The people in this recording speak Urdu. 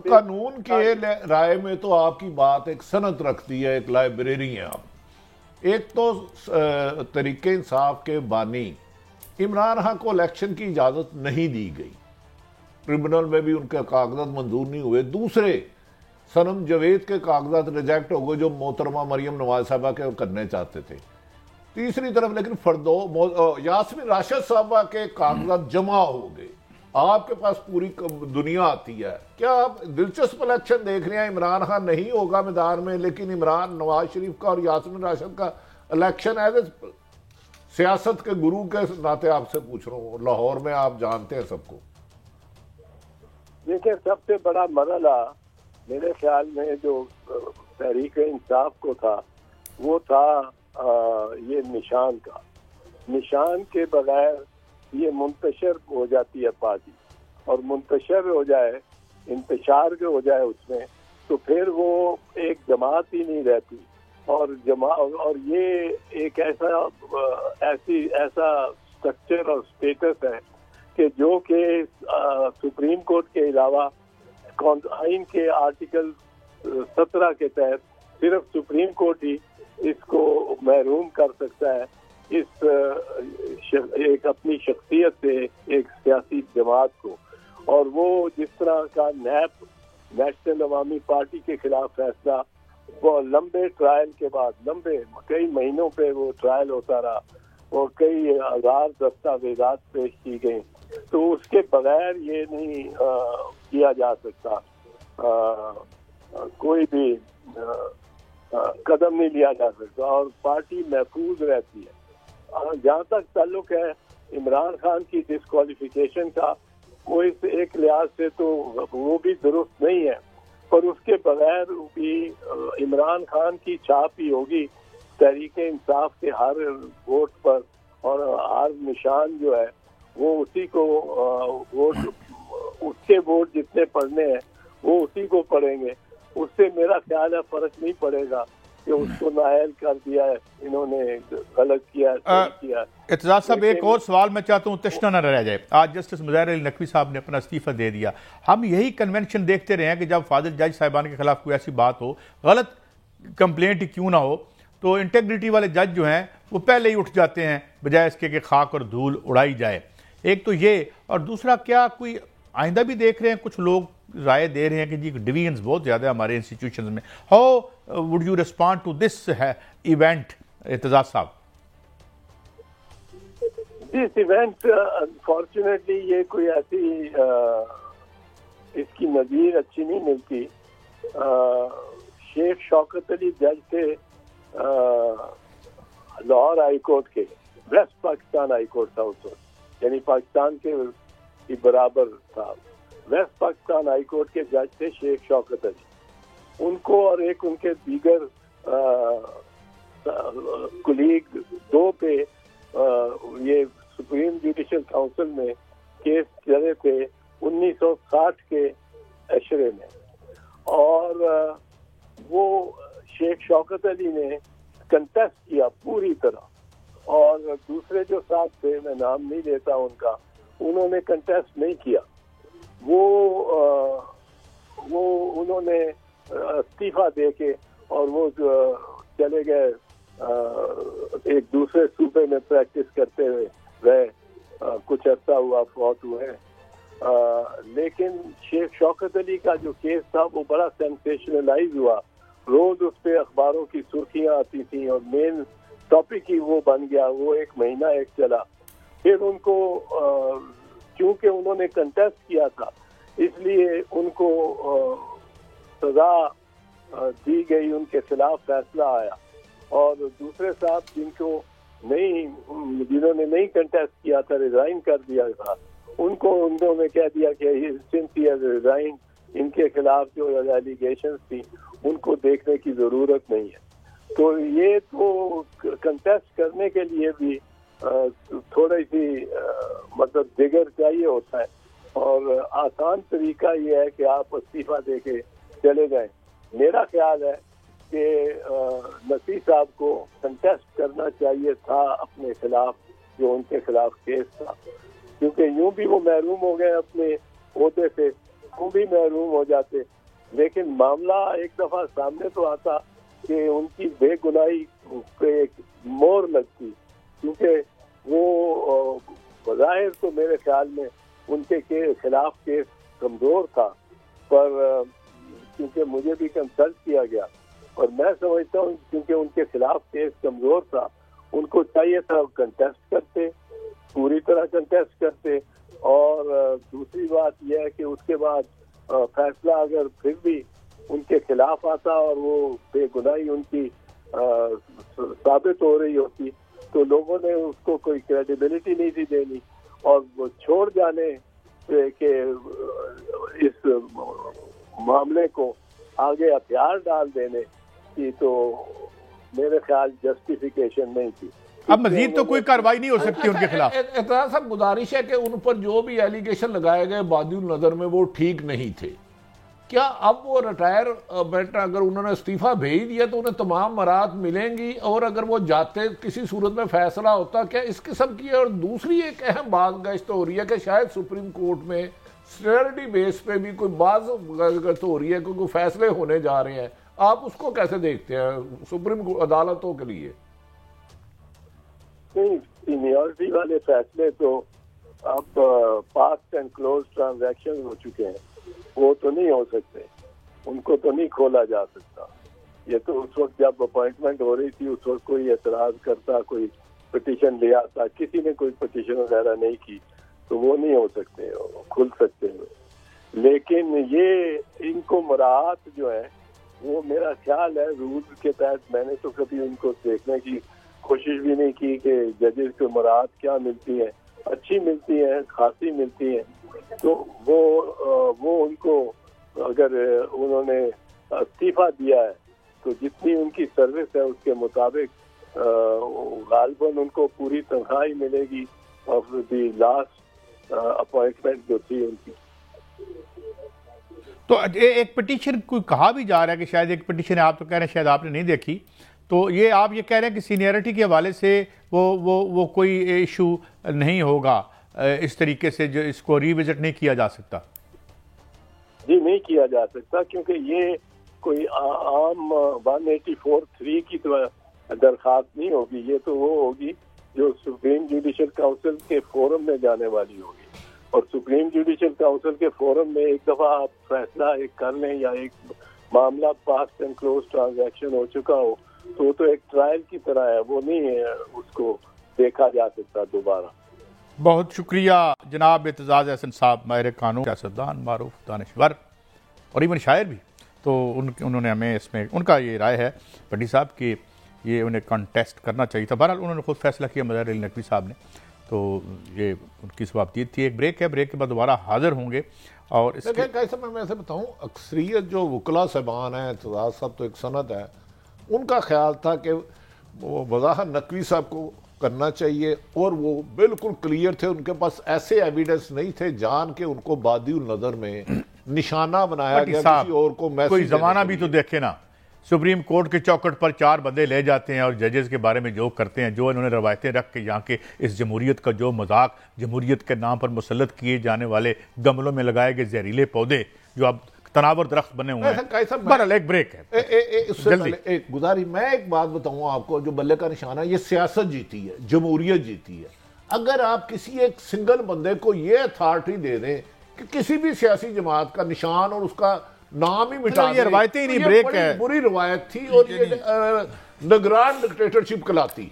قانون کے رائے میں تو آپ کی بات ایک سند رکھتی ہے، ایک لائبریری ہیں آپ۔ ایک تو تحریک انصاف کے بانی عمران خان کو الیکشن کی اجازت نہیں دی گئی، ٹریبونل میں بھی ان کے کاغذات منظور نہیں ہوئے۔ دوسرے، صنم جاوید کے کاغذات ریجیکٹ ہو گئے جو محترمہ مریم نواز صاحبہ کے کرنے چاہتے تھے۔ تیسری طرف لیکن یاسمین راشد صاحبہ کے کاغذات جمع ہو گئے۔ آپ کے پاس پوری دنیا آتی ہے، کیا آپ دلچسپ الیکشن دیکھ رہے ہیں؟ عمران خان نہیں ہوگا میدان میں، لیکن عمران، نواز شریف کا اور یاسمین راشد کا الیکشن ہے۔ سیاست کے گرو کے ناطے آپ سے پوچھ رہا ہوں، لاہور میں آپ جانتے ہیں سب کو۔ دیکھیں، سب سے بڑا مرحلہ میرے خیال میں جو تحریک انصاف کو تھا وہ تھا یہ نشان کا۔ نشان کے بغیر یہ منتشر ہو جاتی ہے پارٹی، اور منتشر ہو جائے، انتشار کے ہو جائے اس میں، تو پھر وہ ایک جماعت ہی نہیں رہتی۔ اور یہ ایک ایسا اسٹرکچر اور اسٹیٹس ہے کہ جو کہ سپریم کورٹ کے علاوہ آئین کے آرٹیکل 17 کے تحت صرف سپریم کورٹ ہی اس کو محروم کر سکتا ہے ایک اپنی شخصیت سے ایک سیاسی جماعت کو۔ اور وہ جس طرح کا نیب، نیشنل عوامی پارٹی کے خلاف فیصلہ، وہ لمبے ٹرائل کے بعد، کئی مہینوں پہ وہ ٹرائل ہوتا رہا اور کئی ہزار دستاویزات پیش کی گئیں، تو اس کے بغیر یہ نہیں کیا جا سکتا، کوئی بھی قدم نہیں لیا جا سکتا، اور پارٹی محفوظ رہتی ہے۔ جہاں تک تعلق ہے عمران خان کی ڈسکوالیفیکیشن کا، وہ اس ایک لحاظ سے تو وہ بھی درست نہیں ہے، پر اس کے بغیر بھی عمران خان کی چھاپ ہی ہوگی تحریک انصاف کے ہر ووٹ پر، اور ہر نشان جو ہے وہ اسی کو ووٹ، اس کے ووٹ جتنے پڑھنے ہیں وہ اسی کو پڑھیں گے۔ اس سے میرا خیال ہے فرق نہیں پڑے گا کہ اس کو نااہل کر دیا ہے، انہوں نے غلط کیا ہے، صحیح کیا ہے۔ اعتزاز صاحب، ایک اور سوال میں چاہتا ہوں تشنہ نہ رہ جائے۔ آج جسٹس مظاہر علی نقوی صاحب نے اپنا استعفیٰ دے دیا۔ ہم یہی کنونشن دیکھتے رہے ہیں کہ جب فاضل جج صاحبان کے خلاف کوئی ایسی بات ہو، غلط کمپلینٹ ہی کیوں نہ ہو، تو انٹیگریٹی والے جج جو ہیں وہ پہلے ہی اٹھ جاتے ہیں بجائے اس کے کہ خاک اور دھول اڑائی جائے۔ ایک تو یہ، اور دوسرا، کیا کوئی آئندہ بھی دیکھ رہے ہیں، کچھ لوگ رائے دے رہے ہیں کہ جی ڈویژنز بہت زیادہ ہے ہمارے انسٹیٹیوشنز میں۔ How would you respond to this event, Aitzaz صاحب؟ دس ایونٹ انفارچونیٹلی یہ کوئی ایسی اس کی نظیر اچھی نہیں ملتی۔ شیخ شوکت علی جج تھے لاہور ہائی کورٹ کے، ویسٹ پاکستان ہائی کورٹ تھا اس وقت، یعنی پاکستان کے برابر تھا۔ ویسٹ پاکستان ہائی کورٹ کے جج تھے شیخ شوکت علی۔ ان کو اور ایک ان کے دیگر کلیگ دو پہ یہ سپریم جوڈیشل کونسل میں کیس چلے تھے 1960 کے عشرے میں، اور وہ شیخ شوکت علی نے کنٹیسٹ کیا پوری طرح، اور دوسرے جو ساتھ تھے، میں نام نہیں لیتا ان کا، انہوں نے کنٹیسٹ نہیں کیا۔ وہ انہوں نے استعفیٰ دے کے اور وہ چلے گئے ایک دوسرے صوبے میں پریکٹس کرتے ہوئے رہے، کچھ عرصہ ہوا فوت ہوئے۔ لیکن شیخ شوکت علی کا جو کیس تھا وہ بڑا سینسیشنلائز ہوا، روز اس پہ اخباروں کی سرخیاں آتی تھیں اور مین ٹاپک ہی وہ بن گیا۔ وہ ایک مہینہ ایک چلا، پھر ان کو چونکہ انہوں نے کنٹیسٹ کیا تھا اس لیے ان کو سزا دی گئی، ان کے خلاف فیصلہ آیا، اور دوسرے صاحب جنہوں نے نہیں کنٹیسٹ کیا تھا، ریزائن کر دیا تھا، ان کو انہوں نے کہہ دیا کہ سنس ہی ہیز ریزائن، ان کے خلاف جو ایلیگیشنز تھی ان کو دیکھنے کی ضرورت نہیں ہے۔ تو یہ تو کنٹیسٹ کرنے کے لیے بھی تھوڑی سی مطلب جگر چاہیے ہوتا ہے، اور آسان طریقہ یہ ہے کہ آپ استعفیٰ دے کے چلے جائیں۔ میرا خیال ہے کہ نقوی صاحب کو کنٹیسٹ کرنا چاہیے تھا اپنے خلاف جو ان کے خلاف کیس تھا، کیونکہ یوں بھی وہ محروم ہو گئے اپنے عہدے سے، وہ بھی محروم ہو جاتے. لیکن معاملہ ایک دفعہ سامنے تو آتا کہ ان کی بے گناہی پہ ایک مور لگتی, کیونکہ وہ بظاہر تو میرے خیال میں ان کے خلاف کیس کمزور تھا, پر کیونکہ مجھے بھی کنسلٹ کیا گیا اور میں سمجھتا ہوں کیونکہ ان کے خلاف کیس کمزور تھا, ان کو چاہیے تھا کنٹیسٹ کرتے, پوری طرح کنٹیسٹ کرتے. اور دوسری بات یہ ہے کہ اس کے بعد فیصلہ اگر پھر بھی ان کے خلاف آتا اور وہ بے گناہی ان کی ثابت ہو رہی ہوتی تو لوگوں نے اس کو کوئی کریڈیبلٹی نہیں تھی دینی, اور وہ چھوڑ جانے کہ اس معاملے کو آگے ہتھیار ڈال دینے کی تو میرے خیال جسٹیفیکیشن نہیں تھی. اب مزید تو کوئی کارروائی نہیں ہو سکتی ان کے خلاف. اعتراض صاحب گزارش ہے کہ ان پر جو بھی ایلیگیشن لگائے گئے بادی النظر میں وہ ٹھیک نہیں تھے. کیا اب وہ ریٹائرمنٹ اگر انہوں نے استعفیٰ بھیج دیا تو انہیں تمام مراد ملیں گی, اور اگر وہ جاتے کسی صورت میں فیصلہ ہوتا کیا اس قسم کی؟ اور دوسری ایک اہم بات گشت ہو رہی ہے کہ شاید سپریم کورٹ میں سٹیورٹی بیس پہ بھی کوئی بعض گشت ہو رہی ہے کہ کوئی فیصلے ہونے جا رہے ہیں. آپ اس کو کیسے دیکھتے ہیں سپریم عدالتوں کے لیے؟ نہیں, سینیورٹی والے فیصلے تو اب پاسڈ اینڈ کلوز ٹرانزیکشن ہو چکے ہیں, وہ تو نہیں ہو سکتے, ان کو تو نہیں کھولا جا سکتا. یہ تو اس وقت جب اپوائنٹمنٹ ہو رہی تھی اس وقت کوئی اعتراض کرتا, کوئی پٹیشن لے آتا, کسی نے کوئی پٹیشن وغیرہ نہیں کی تو وہ نہیں ہو سکتے, کھل سکتے ہیں. لیکن یہ ان کو مراعات جو ہے وہ میرا خیال ہے رولز کے تحت, میں نے تو کبھی ان کو دیکھنے کی کوشش بھی نہیں کی کہ ججز کو مراعات کیا ملتی ہیں, اچھی ملتی ہیں, خاصی ملتی ہیں. تو وہ ان کو اگر انہوں نے استعفیٰ دیا ہے تو جتنی ان کی سروس ہے اس کے مطابق غالباً ان کو پوری تنخواہ ملے گی آف دی لاسٹ اپوائنٹمنٹ جو تھی ان کی. تو ایک پٹیشن کوئی کہا بھی جا رہا ہے کہ شاید ایک پٹیشن آپ تو کہہ رہے ہیں شاید آپ نے نہیں دیکھی, تو یہ آپ یہ کہہ رہے ہیں کہ سینئرٹی کے حوالے سے وہ کوئی ایشو نہیں ہوگا, اس طریقے سے جو اس کو ریوزٹ نہیں کیا جا سکتا؟ جی نہیں کیا جا سکتا, کیونکہ یہ کوئی عام 184(3) کی تو درخواست نہیں ہوگی. یہ تو وہ ہوگی جو سپریم جوڈیشل کاؤنسل کے فورم میں جانے والی ہوگی, اور سپریم جوڈیشل کاؤنسل کے فورم میں ایک دفعہ آپ فیصلہ ایک کر لیں یا ایک معاملہ پاسڈ اینڈ کلوز ٹرانزیکشن ہو چکا ہو تو وہ تو ایک ٹرائل کی طرح ہے, وہ نہیں ہے اس کو دیکھا جا سکتا دوبارہ. بہت شکریہ جناب اعتزاز احسن صاحب, ماہر قانون, سیاستدان, معروف دانشور اور ایون شاعر بھی. تو انہوں نے ہمیں اس میں ان کا یہ رائے ہے بھٹی صاحب کہ یہ انہیں کنٹیسٹ کرنا چاہیے تھا. بہرحال انہوں نے خود فیصلہ کیا مظاہر علی نقوی صاحب نے, تو یہ ان کی ثوابدید تھی. ایک بریک ہے, بریک کے بعد دوبارہ حاضر ہوں گے. اور اس کے میں ایسے بتاؤں, اکثریت جو وکلا صاحبان ہیں, اعتزاز صاحب تو ایک سند ہے, ان کا خیال تھا کہ وضاحت نقوی صاحب کو کرنا چاہیے, اور وہ بالکل کلیئر تھے, ان کے پاس ایسے ایویڈنس نہیں تھے جان کے ان کو بادی النظر میں نشانہ بنایا گیا کسی اور کو. کوئی زمانہ بھی تو دیکھے نا, سپریم کورٹ کے چوکٹ پر 4 بندے لے جاتے ہیں اور ججز کے بارے میں جو کرتے ہیں, جو انہوں نے روایتیں رکھ کے یہاں کے اس جمہوریت کا جو مذاق, جمہوریت کے نام پر مسلط کیے جانے والے گملوں میں لگائے گئے زہریلے پودے جو اب تناور درخت بنے ہوئے ہیں. بہرحال ایک بریک ہے, جلدی ایک گزاری. میں ایک بات بتاؤں آپ کو, جو بلے کا نشانہ, یہ سیاست جیتی ہے, جمہوریت جیتی ہے. اگر آپ کسی ایک سنگل بندے کو یہ اتھارٹی دے دیں کہ کسی بھی سیاسی جماعت کا نشان اور اس کا نام ہی مٹا دیں, یہ روایتیں ہی نہیں, بریک ہے, بری روایت تھی اور یہ نگران ڈکٹیٹرشپ کہلاتی.